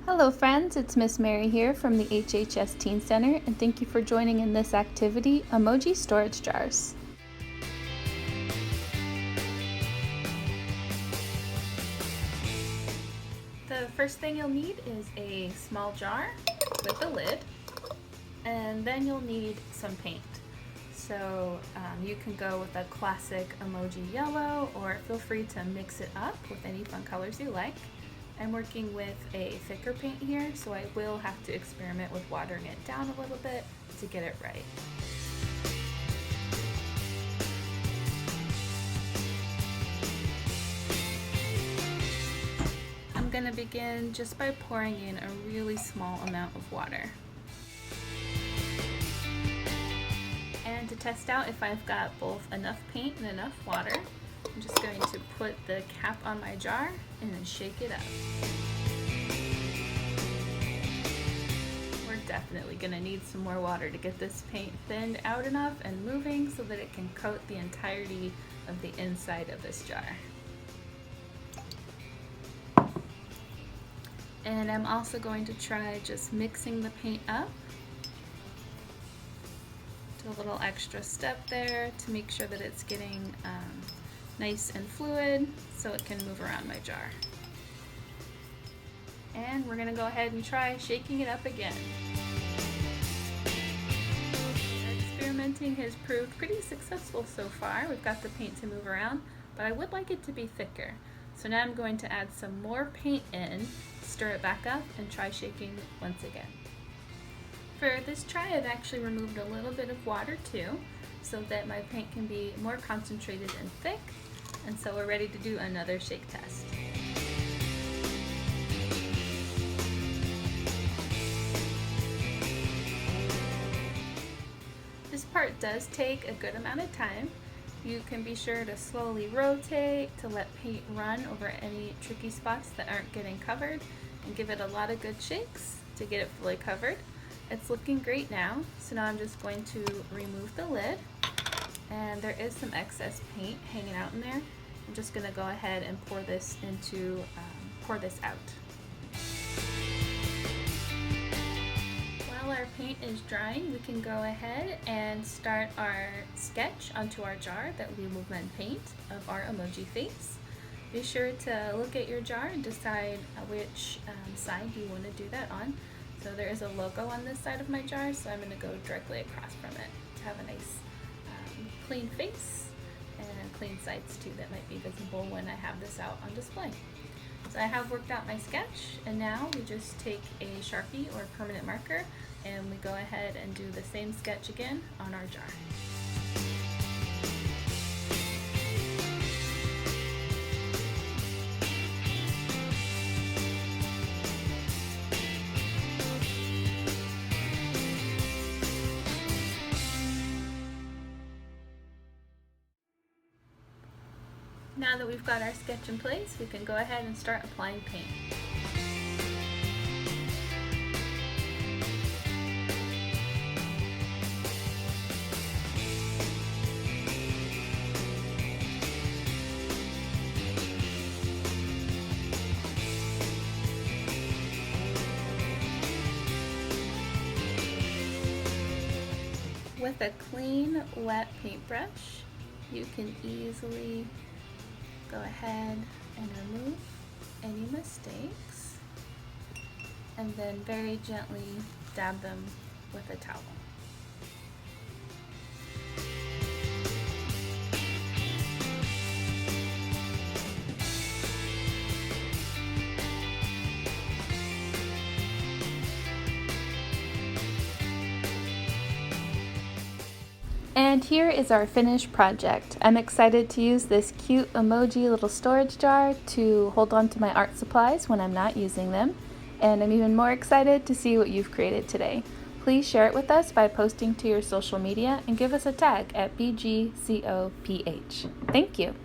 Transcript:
Hello friends, it's Miss Mary here from the HHS Teen Center, and thank you for joining in this activity, Emoji Storage Jars. The first thing you'll need is a small jar with a lid, and then you'll need some paint. So you can go with a classic emoji yellow, or feel free to mix it up with any fun colors you like. I'm working with a thicker paint here, so I will have to experiment with watering it down a little bit to get it right. I'm going to begin just by pouring in a really small amount of water. And to test out if I've got both enough paint and enough water, I'm just going to put the cap on my jar and then shake it up. We're definitely going to need some more water to get this paint thinned out enough and moving so that it can coat the entirety of the inside of this jar. And I'm also going to try just mixing the paint up. Do a little extra step there to make sure that it's getting nice and fluid so it can move around my jar. And we're going to go ahead and try shaking it up again. Experimenting has proved pretty successful so far. We've got the paint to move around, but I would like it to be thicker. So now I'm going to add some more paint in, stir it back up, and try shaking once again. For this try, I've actually removed a little bit of water too, so that my paint can be more concentrated and thick. And so we're ready to do another shake test. This part does take a good amount of time. You can be sure to slowly rotate to let paint run over any tricky spots that aren't getting covered, and give it a lot of good shakes to get it fully covered. It's looking great now, so now I'm just going to remove the lid, and there is some excess paint hanging out in there. I'm just going to go ahead and pour this out. While our paint is drying, we can go ahead and start our sketch onto our jar that we will then paint of our emoji face. Be sure to look at your jar and decide which side you want to do that on. So there is a logo on this side of my jar, so I'm going to go directly across from it to have a nice clean face and clean sides too that might be visible when I have this out on display. So I have worked out my sketch, and now we just take a Sharpie or permanent marker and we go ahead and do the same sketch again on our jar. Now that we've got our sketch in place, we can go ahead and start applying paint. With a clean, wet paintbrush, you can easily go ahead and remove any mistakes, and then very gently dab them with a towel. And here is our finished project. I'm excited to use this cute emoji little storage jar to hold on to my art supplies when I'm not using them. And I'm even more excited to see what you've created today. Please share it with us by posting to your social media and give us a tag at BGCOPH. Thank you.